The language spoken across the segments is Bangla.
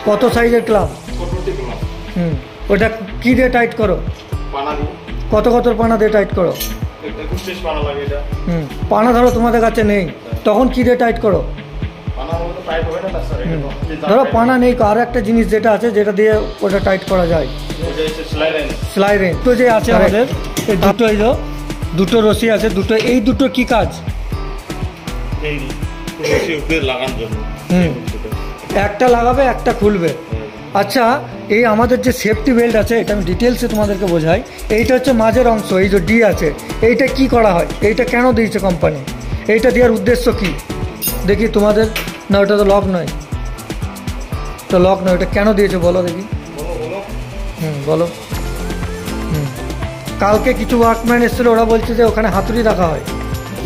কত সাইজের ক্লাম? ওটা কি দিয়ে টাইট করো? কত কত পানা দিয়ে টাইট করো? পানা ধরো তোমাদের কাছে নেই, তখন কি দিয়ে টাইট করো? ধরো পানা নেই, আর একটা জিনিস যেটা আছে যেটা দিয়ে ওটা টাইট করা যায়, সেলাই রেঞ্জ। তো যে আছে আমাদের এই দুটো, এই দুটো রশি আছে, দুটো, এই দুটো কি কাজ? একটা লাগাবে, একটা খুলবে। আচ্ছা, এই আমাদের যে সেফটি বেল্ট আছে, এটা আমি ডিটেলসে তোমাদেরকে বোঝাই। এইটা হচ্ছে মাঝের অংশ, এই যে ডি আছে, এইটা কি করা হয়? এইটা কেন দিয়েছে কোম্পানি? এইটা দেওয়ার উদ্দেশ্য কি দেখি তোমাদের? না, ওটা তো লক নয়, তো লক নয়, ওটা কেন দিয়েছে বলো দেখি। বলো। কালকে কিছু ওয়ার্কম্যান এসেছিল, ওরা বলছে যে ওখানে হাতুড়ি রাখা হয়,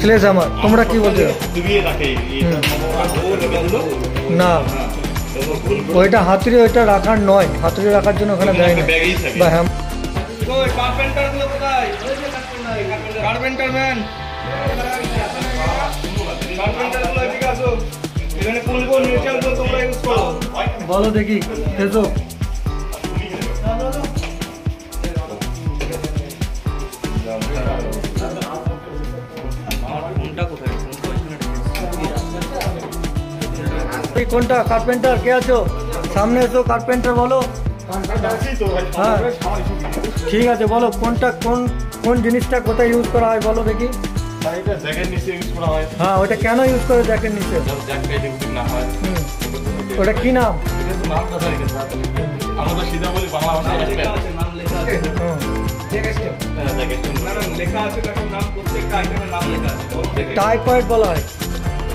স্লেজ আমার। তোমরা কি বলছো? না, ওইটা হাতুড়ি, ওইটা রাখার নয়, হাতুড়ি রাখার জন্য ওখানে দেয় না। বা হ্যাঁ, বলো দেখি এসো। কোনটা কার্পেন্টার? কে আছো? সামনে এসো, কার্পেন্টার বলো। হ্যাঁ ঠিক আছে, বলো কোনটা, কোন জিনিসটা কোথায় ইউজ করা হয় বলো দেখি। হ্যাঁ, ওটা কেন ইউজ করে জ্যাকের নিচে? ওটা কি নাম? টাইপয়েড বলা হয়।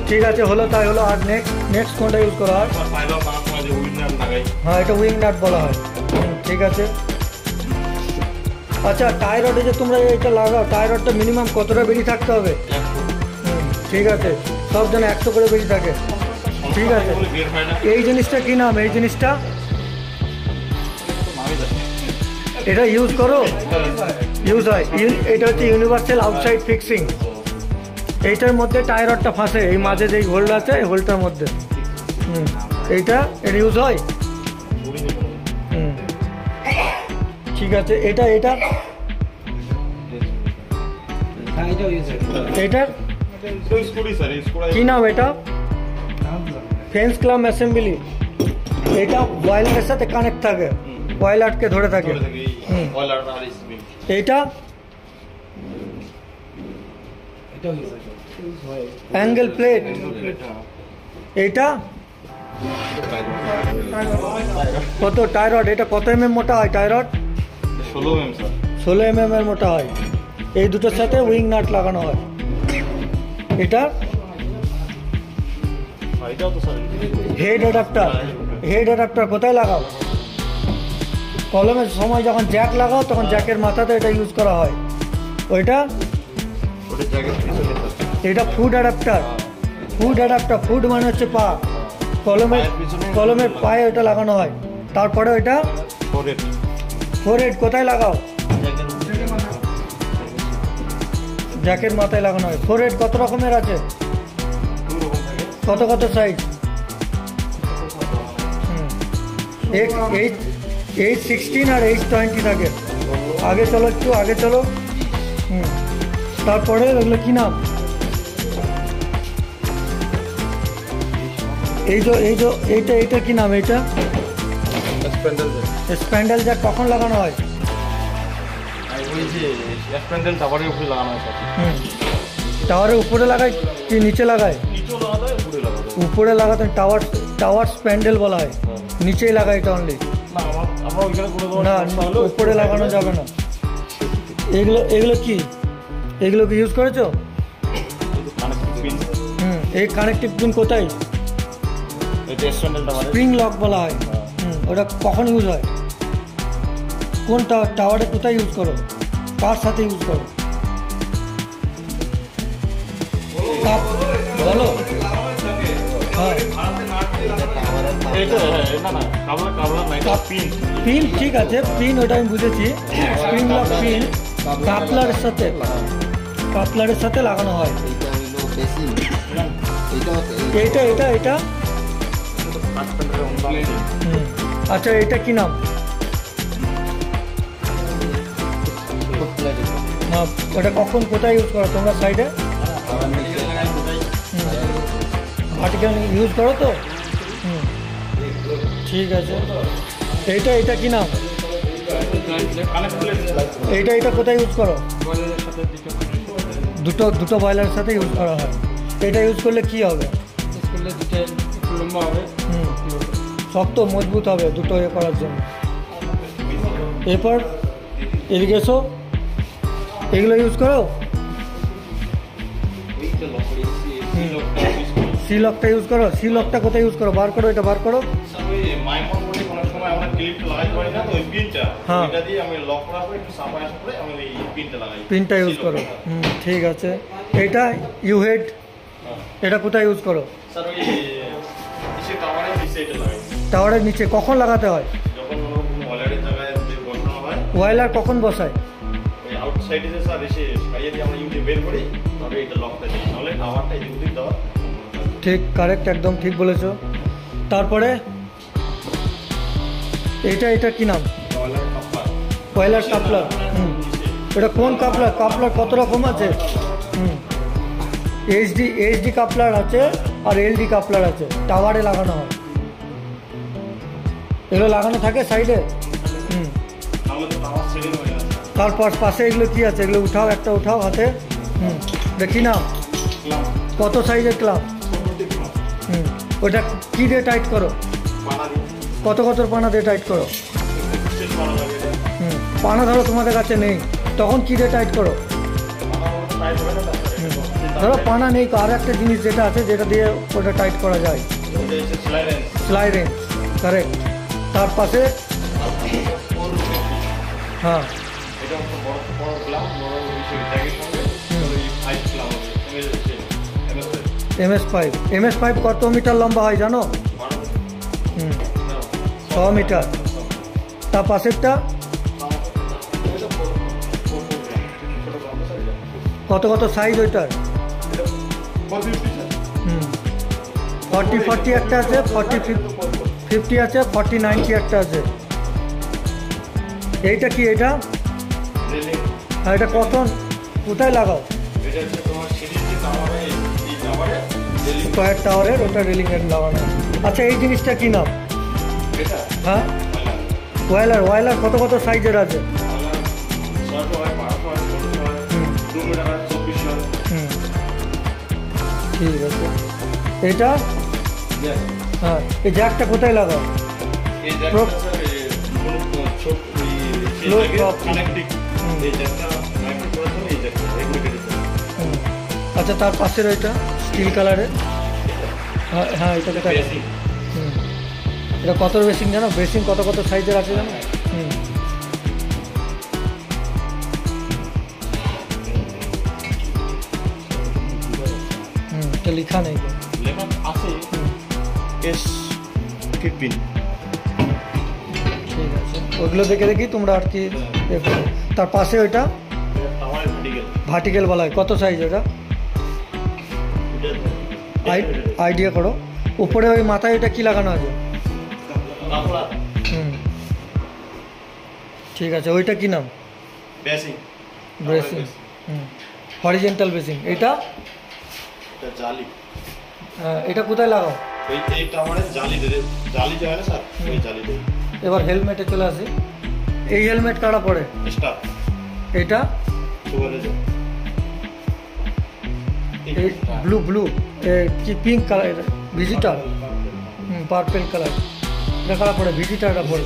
ঠিক আছে, হলো, তাই হলো। আর নেক্সট কোনটা ইউজ করা হয়? হ্যাঁ, এটা উইং নাট বলা হয়। ঠিক আছে। আচ্ছা, টাই রডে যে তোমরা এটা লাগাও, টাই রডটা মিনিমাম কতটা বেরিয়ে থাকতে হবে? ঠিক আছে, সব যেন 100 করে বেরিয়ে থাকে। ঠিক আছে, এই জিনিসটা কি নাম? এই জিনিসটা এটা ইউজ করো, ইউজ হয়। এটা হচ্ছে ইউনিভার্সাল আউটসাইড ফিক্সিং। এইটার মধ্যে টাই রডটা ফাঁসে, এই মাঝে যেই হোল্ড আছে, এই হোল্ডটার মধ্যে। এটা ইউজ হয়। ঠিক আছে, এটার কি নাম? এটা ফেন্স ক্লাম অ্যাসেম্বলি। এটা বয়লারের সাথে কানেক্ট থাকে, কয়েল আটকে ধরে থাকে। এইটা অ্যাঙ্গেল প্লেট। এইটা কত টাই রড? এটা কত mm মোটা হয় টাই রড? 16 mm এর মোটা হয়। এই দুটোর সাথে উইং নাট লাগানো হয়। এটা হেড অ্যাডাপ্টার। হেড অ্যাডাপ্টার কোথায় লাগাও? কলমের সময় যখন জ্যাক লাগাও, তখন জ্যাকের মাথাতে এটা ইউজ করা হয়। ওইটা এটা food adapter. Food adapter, food মানে হচ্ছে পা, কলমের পায়ে ওটা লাগানো হয়। তারপরে ওইটা ফোরহেড কোথায় লাগাও? জ্যাকের মাথায় লাগানো হয়। ফোরহেড কত রকমের আছে? কত কত সাইজ? 816 আর 820 থাকে। আগে চলো, একটু আগে চলো। তারপরে ওগুলো কি নাম? এইটা কি নাম? এইটা স্প্যান্ডেল জ্যাক কখন লাগানো হয়? টাওয়ারের উপরে লাগায় কি নিচে লাগায়? উপরে লাগাতে টাওয়ার স্প্যান্ডেল বলা হয়। নিচেই লাগায় এটা অনলি। না, উপরে লাগানো যাবে না। এগুলো কি ইউজ করেছো? এই কানেক্টিভ পিন কোথায়? স্প্রিং লক বলা হয়। ওটা কখন ইউজ হয়? কোন টাওয়ারে কোথায় ইউজ করো? কার সাথে ইউজ করো বলো? হ্যাঁ, পিন। ঠিক আছে, পিন ওটা আমি বুঝেছি। স্প্রিং লক পিন কাপলারের সাথে লাগানো হয়। এটা আচ্ছা এটা কি নাম? হ্যাঁ, ওটা কখন কোথায় ইউজ করো তোমরা সাইডে? ভার্টিক্যাল ইউজ করো তো? ঠিক আছে। এটা কি নাম? এটা কোথায় ইউজ করো? দুটো বয়লারের সাথে ইউজ করা হয়। এটা ইউজ করলে কি হবে? শক্ত মজবুত হবে দুটো এ করার জন্য। এরপর ইরিগেশন এগুলো ইউজ করো? সি লকটা ইউজ করো? সি লকটা কোথায় ইউজ করো? বার করো, এটা বার করো। হ্যাঁ, পিনটা ইউজ করো। ঠিক আছে। এটা ইউ হেড এটা কোথায় ইউজ করো? টাওয়ারের নিচে। কখন লাগাতে হয়? ওয়্যালার কখন বসায়? ঠিক, কারেক্ট, একদম ঠিক বলেছো। তারপরে এটা কি নাম? ওয়্যালার কাপলার। এটা কোন কাপলার? কাপলার কত রকম আছে? এইচডি কাপলার আছে আর এলডি কাপলার আছে। টাওয়ারে লাগানো হয়, এগুলো লাগানো থাকে সাইডে। তারপর পাশে এগুলো কি আছে? এগুলো উঠাও, একটা উঠাও হাতে। দেখি না কত সাইজের ক্লাব? ওটা কি দিয়ে টাইট করো? কত পানা দিয়ে টাইট করো? পানা ধরো তোমাদের কাছে নেই, তখন কি দিয়ে টাইট করো? ধরো পানা নেই, আর একটা জিনিস যেটা আছে যেটা দিয়ে ওটা টাইট করা যায়, সেলাই রেঞ্জ। কারেক্ট। তার পাশে হ্যাঁ, MS5 কত মিটার লম্বা হয় জানো? 6 মিটার। তার পাশেরটা কত সাইজ ওইটার? 40 একটা আছে, 40-50 আছে, 40-90 একটা আছে। এইটা কি? এটা এটা কখন কোথায় লাগাও? স্কোয়ার টাওয়ারের ওটা রেলিং এর লাগানো। আচ্ছা এই জিনিসটা কি নাম? হ্যাঁ, ওয়্যালার কত সাইজের আছে? ঠিক আছে। এটা হ্যাঁ, এই জ্যাকটা কোথায় লাগাও? আচ্ছা, তার পাশের ওইটা স্টিল কালারের। হ্যাঁ, এটা কোথায়? এটা কত বেসিং জানো? বেসিং কত সাইজের আছে জানো? এটা লেখা নেই। ঠিক আছে, ওগুলো দেখে তোমরা আর কি। তার পাশে ওইটা ভার্টিক্যাল বলা হয়। কত সাইজ ওটা? আইডিয়া করো। উপরে ওই মাথায় ওইটা কি লাগানো আছে? ঠিক আছে। ওইটা কি নাম? ব্রেসিং। Horizontal basin. এটা জালি। এটা কোথায় লাগাও? এবার হেলমেটে চলে আসি। এই হেলমেট কারা পরে? এটা ব্লু কি pink colour? Visitor. Purple colour. এটা কারা পরে? ভিজিটারটা পরে।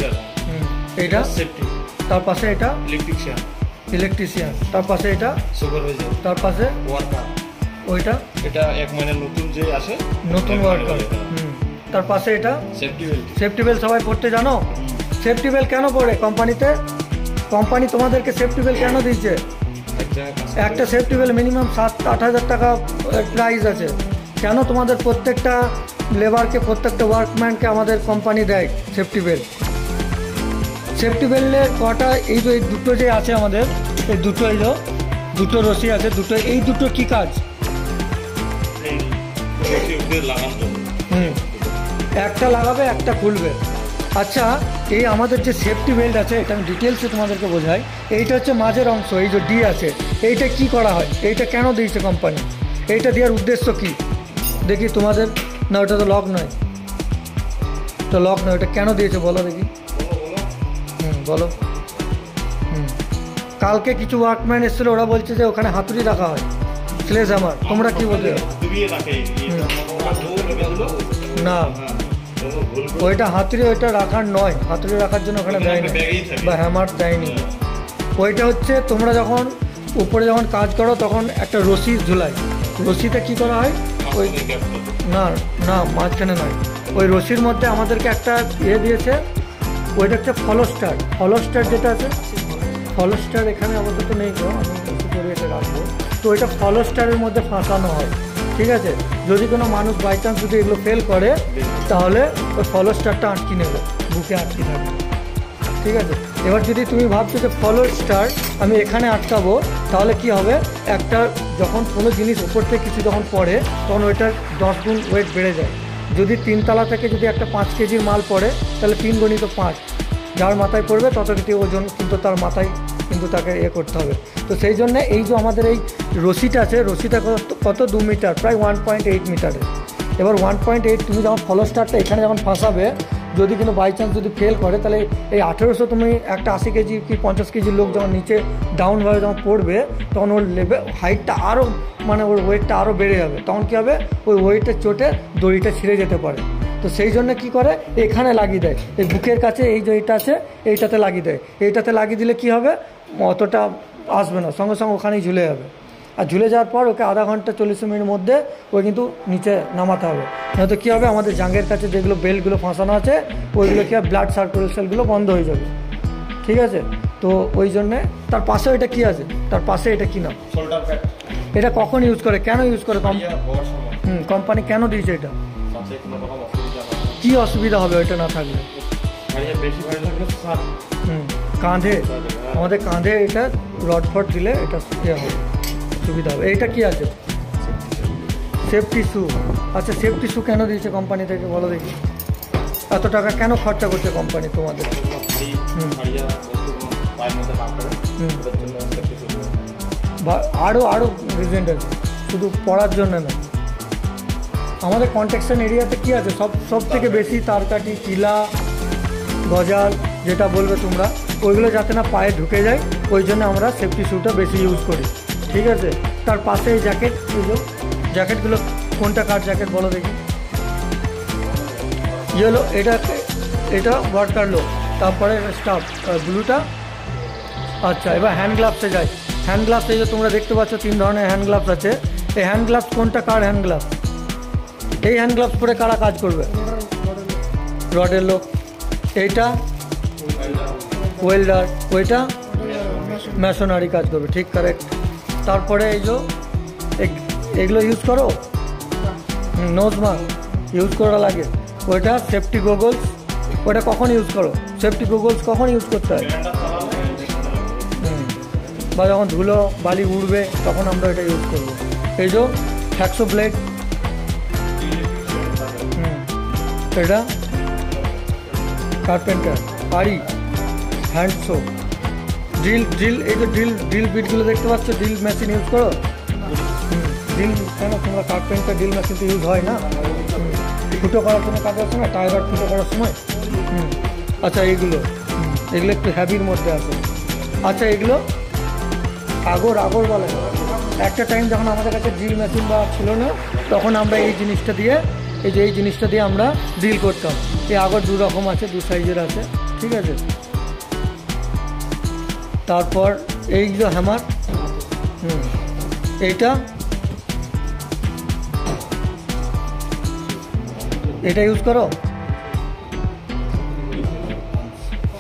এইটা সেফটি। তার পাশে এটা ইলেকট্রিশিয়ান। তার পাশে এটা সুপারভাইজার। তার পাশে ওয়ার্কার। ওইটা এটা 1 মাইনের নতুন যে আসে, নতুন ওয়ার্কার। তার পাশে এটা সেফটি বেল্ট। সবাই পড়তে জানো? সেফটি বেল্ট কেন পড়ে কোম্পানিতে? কোম্পানি তোমাদেরকে সেফটি বেল্ট কেন দিচ্ছে? একটা সেফটি বেল্ট মিনিমাম 7-8 হাজার টাকা প্রাইস আছে। কেন তোমাদের প্রত্যেকটা লেবারকে, প্রত্যেকটা ওয়ার্কম্যানকে আমাদের কোম্পানি দেয় সেফটি বেল্ট? সেফটি বেল্টের কটা? এই যে দুটো যে আছে আমাদের, এই দুটো রশি আছে, এই দুটো কি কাজ? একটা লাগাবে একটা খুলবে। আচ্ছা, এই আমাদের যে সেফটি বেল্ট আছে এটা আমি ডিটেলসে তোমাদেরকে বোঝাই। এইটা হচ্ছে মাঝের অংশ, এই যে ডি আছে, এইটা কি করা হয়, এইটা কেন দিয়েছে কোম্পানি, এইটা দেওয়ার উদ্দেশ্য কি দেখি তোমাদের। না, ওটা তো লক নয়, তো লক নয়, ওটা কেন দিয়েছে বলো দেখি। বলো। কালকে কিছু ওয়ার্কম্যান এসেছিল, ওরা বলছে যে ওখানে হাতুড়ি রাখা হয়, স্লেজ হ্যামার, তোমরা কি বলতে? না, ওইটা হাতুড়ি, ওইটা রাখার নয়, হাতুড়ি রাখার জন্য ওখানে দেয়নি বা হ্যামার দেয়নি। ওইটা হচ্ছে তোমরা যখন উপরে যখন কাজ করো তখন একটা রশি ঝুলায়, রশিতে কি করা হয়, ওই না না মাঝখানে নয়, ওই রশির মধ্যে আমাদেরকে একটা দিয়েছে, ওইটা হচ্ছে ফলোস্টার। ফলোস্টার যেটা আছে, ফলোস্টার এখানে আপাতত নেই গো, আমি করে এটা রাখবো। তো ওইটা ফলোস্টারের মধ্যে ফাঁসানো হয়, ঠিক আছে। যদি কোনো মানুষ বাই চান্স যদি এগুলো ফেল করে তাহলে ওই ফলোস্টারটা আটকে নেবে, বুকে আটকে থাকবে, ঠিক আছে। এবার যদি তুমি ভাবছো যে ফলোস্টার আমি এখানে আটকাবো, তাহলে কি হবে, একটা যখন কোনো জিনিস উপর থেকে কিছু যখন পড়ে তখন ওইটার 10 গুণ ওয়েট বেড়ে যায়। যদি 3 তলা থেকে যদি একটা 5 কেজির মাল পড়ে তাহলে 3 গুণিত 5, যার মাথায় পড়বে ততটি ওজন কিন্তু তার মাথায় কিন্তু তাকে করতে হবে। তো সেই জন্য এই যে আমাদের এই রশিটা আছে, রশিটা কত 2 মিটার, প্রায় 1.8 মিটারের। এবার 1.8 তুমি যখন ফলোস্টারটা এখানে যখন ফাঁসাবে, যদি কোনো বাই চান্স যদি ফেল করে তাহলে এই 1800 তুমি একটা 80 কেজি কি 50 কেজির লোক যখন নিচে ডাউনভাবে যখন পড়বে তখন ওর হাইটটা আরও মানে ওর ওয়েটটা আরও বেড়ে যাবে, তখন কী হবে, ওই ওয়েটের চোটে দড়িটা ছিঁড়ে যেতে পারে। তো সেই জন্য কী করে, এখানে লাগিয়ে দেয়, এই বুকের কাছে এই যে এইটা আছে এইটাতে লাগিয়ে দেয়। এইটাতে লাগিয়ে দিলে কী হবে, অতটা আসবে না, সঙ্গে সঙ্গে ওখানেই ঝুলে যাবে। আর ঝুলে যাওয়ার পর ওকে আধা ঘন্টা 40 মিনিটের মধ্যে ওই কিন্তু নিচে নামাতে হবে, নয়তো কী হবে, আমাদের জাঙ্গের কাছে যেগুলো বেল্টগুলো ফাঁসানো আছে ওইগুলো কী হবে, ব্লাড সার্কুলেশনগুলো বন্ধ হয়ে যাবে, ঠিক আছে। তো ওই জন্যে তার পাশে এটা কি আছে, তার পাশে এটা কি নাম, এটা কখন ইউজ করে, কেন ইউজ করে, কোম্পানি কেন দিয়েছে এটা, কি অসুবিধা হবে ওইটা না থাকলে? কাঁধে, আমাদের কাঁধে এটা রড ফড দিলে এটা হবে, সুবিধা হবে। এইটা কি আছে, সেফটি শু। আচ্ছা, সেফটি শু কেন দিয়েছে কোম্পানি থেকে বলো দেখি, এত টাকা কেন খরচা করছে কোম্পানি তোমাদের? আরও রিজেন্ট আছে, শুধু পড়ার জন্য না। আমাদের কনস্ট্রাকশন এরিয়াতে কি আছে, সব থেকে বেশি তারকাঠি, কিলা, গজাল, যেটা বলবে তোমরা, ওইগুলো যাতে না পায়ে ঢুকে যায়, ওই জন্য আমরা সেফটি শ্যুটা বেশি ইউজ করি, ঠিক আছে। তার পাশে এই জ্যাকেট, জ্যাকেটগুলো কোনটা কার জ্যাকেট বলো দেখি, ইয়েলো, এটা ওয়ার্কার লো, তারপরে স্টাফ ব্লুটা। আচ্ছা, এবার হ্যান্ড গ্লাভসে যাই। হ্যান্ড গ্লাভস এই যে তোমরা দেখতে পাচ্ছ 3 ধরনের হ্যান্ড গ্লাভস আছে। এই হ্যান্ড গ্লাভস কোনটা কার হ্যান্ড গ্লাভস, এই হ্যান্ড গ্লাভস পরে কারা কাজ করবে, রডের লোক। এইটা ওয়েল্ডার, ওইটা মেশনারি কাজ করবে, ঠিক কারেক্ট। তারপরে এই যে এগুলো ইউজ করো, নোজ মাস্ক ইউজ করা লাগে, ওইটা সেফটি গগলস, ওটা কখন ইউজ করো, সেফটি গগলস কখন ইউজ করতে হয়, বা যখন ধুলো বালি উড়বে তখন আমরা এটা ইউজ করবো। এই যে হ্যাকসো ব্লেড, এটা কার্পেন্টার, আড়ি, হ্যান্ডসো, ড্রিল, এই যে ড্রিল বিটগুলো দেখতে পাচ্ছ, ড্রিল মেশিন ইউজ করো। ড্রিল কেন, তোমরা কার্পেন্টার ড্রিল মেশিন তো ইউজ হয় না, ফুটো করার সময় কাজ করছে না, টায়ার ফুটো করার সময়। আচ্ছা, এগুলো একটু হ্যাভির মধ্যে আছে। আচ্ছা, এগুলো আগর বলে, একটা টাইম যখন আমাদের কাছে ড্রিল মেশিন বা ছিল না তখন আমরা এই জিনিসটা দিয়ে আমরা ড্রিল করতাম। এই আগর 2 রকম আছে, 2 সাইজের আছে, ঠিক আছে। তারপর এইগুলো হ্যামার, এটা ইউজ করো।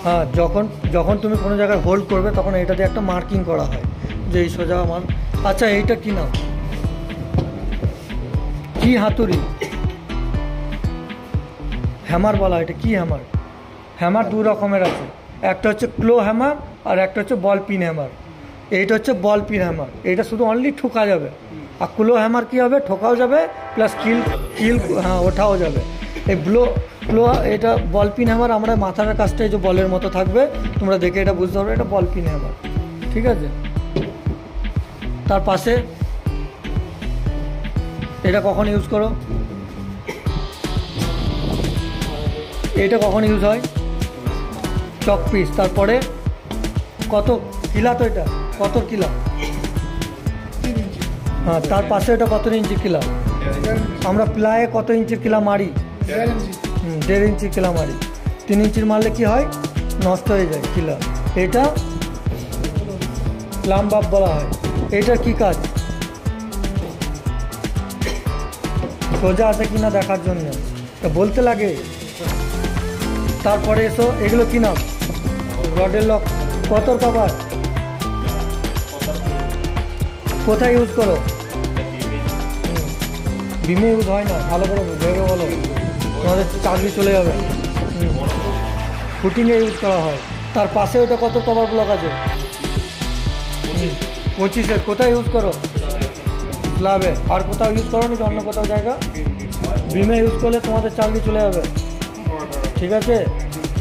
হ্যাঁ, যখন তুমি কোনো জায়গায় হোল্ড করবে তখন এটাতে একটা মার্কিং করা হয় যে এই সোজা আমার। আচ্ছা, এইটা কি নাম, কি হাতুড়ি, হ্যামার বলা, এটা কি হ্যামার? হ্যামার 2 রকমের আছে, একটা হচ্ছে ক্লো হ্যামার আর একটা হচ্ছে বল পিন হ্যামার। এইটা হচ্ছে বল পিন হ্যামার, এটা শুধু অনলি ঠোকা যাবে। আর ক্লো হ্যামার কী হবে, ঠোকাও যাবে প্লাস কিল, হ্যাঁ, ওঠাও যাবে। এই ব্লো এটা বল পিন হ্যামার, আমরা মাথার কাজটা এই যে বলের মতো থাকবে, তোমরা দেখে এটা বুঝতে পারবে এটা বল পিন হ্যামার, ঠিক আছে। তার পাশে এটা কখন ইউজ করো, এটা কখন ইউজ হয়, চক পিস। তারপরে কত কিলা, তো এটা কত কিলা, হ্যাঁ তার পাশে এটা কত ইঞ্চি কিলা, আমরা প্লায়ে কত ইঞ্চির কিলা মারি, 1.5 ইঞ্চি কিলা মারি। 3 ইঞ্চির মারলে কি হয়, নষ্ট হয়ে যায় কিলা। এটা প্লাম বাপ বলা হয়। এইটার কি কাজ, সোজা আছে কিনা দেখার জন্য, বলতে লাগে। তারপরে এসো, এগুলো কি নাম, রডের লক, কতর কভার, কোথায় ইউজ করো, বিমে ইউজ হয় না, ভালো করে ভেবে বলো, তোমাদের চাকরি চলে যাবে। ফুটিংয়ে ইউজ করা হয়। তার পাশে ওটা কত কভার ব্লক আছে, 25-এর, কোথায় ইউজ করো, স্ল্যাবে। আর কোথাও ইউজ করো নি অন্য কোথাও জায়গা, বিমে ইউজ করলে তোমাদের চাকরি চলে যাবে, ঠিক আছে।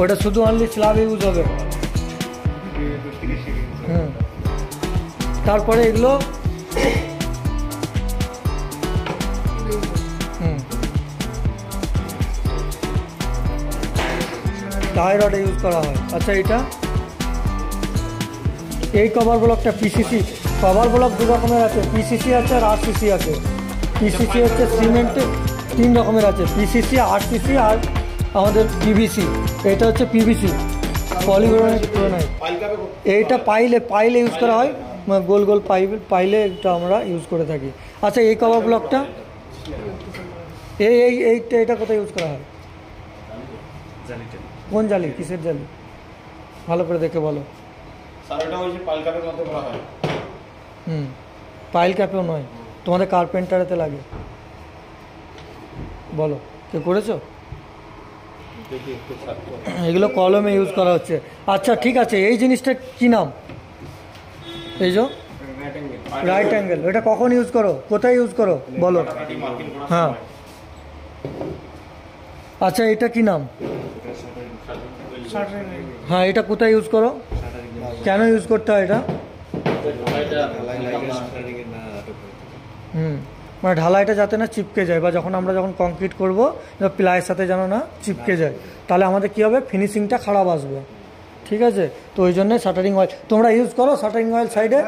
ওটা শুধু অনলি স্ল্যাবে ইউজ হবে। তারপরে এগুলো টাই রডে ইউজ করা হয়। আচ্ছা এটা এই কভার ব্লকটা পিসিসি, কভার ব্লক 2 রকমের আছে, পিসিসি আছে আর আরসিসি আছে। পিসিসি হচ্ছে সিমেন্টে 3 রকমের আছে, পিসিসি, আরসিসি আর আমাদের পিভিসি। এটা হচ্ছে পিভিসি, পলিক্লোরাইড ক্লোরাইড। এইটা পাইলে ইউজ করা হয়, গোল গোল পাইলে এটা আমরা ইউজ করে থাকি। আচ্ছা এই কভার ব্লকটা এটা কোথায় ইউজ করা হয়, কোন জালি, কিসের জালি, ভালো করে দেখে বলো। পাইল ক্যাপেও নয়, তোমাদের কার্পেন্টারেতে লাগে, বলো কে করেছো। এগুলো কলমে ইউজ করা হচ্ছে। আচ্ছা ঠিক আছে, এই জিনিসটা কি নাম, এই যে রাইট অ্যাঙ্গেল, এটা কখন ইউজ করো, কোথায় ইউজ করো বলো। হ্যাঁ আচ্ছা এটা কি নাম, হ্যাঁ এটা কোথায় ইউজ করো, কেন ইউজ করতে হয় এটা, মানে ঢালাইটা যাতে না চিপকে যায়, বা আমরা যখন কংক্রিট করবো প্লাইয়ের সাথে যেন না চিপকে যায়, তাহলে আমাদের কী হবে, ফিনিশিংটা খারাপ আসবে, ঠিক আছে। তো ওই জন্যে শাটারিং অয়েল তোমরা ইউজ করো, শাটারিং অয়েল সাইডে।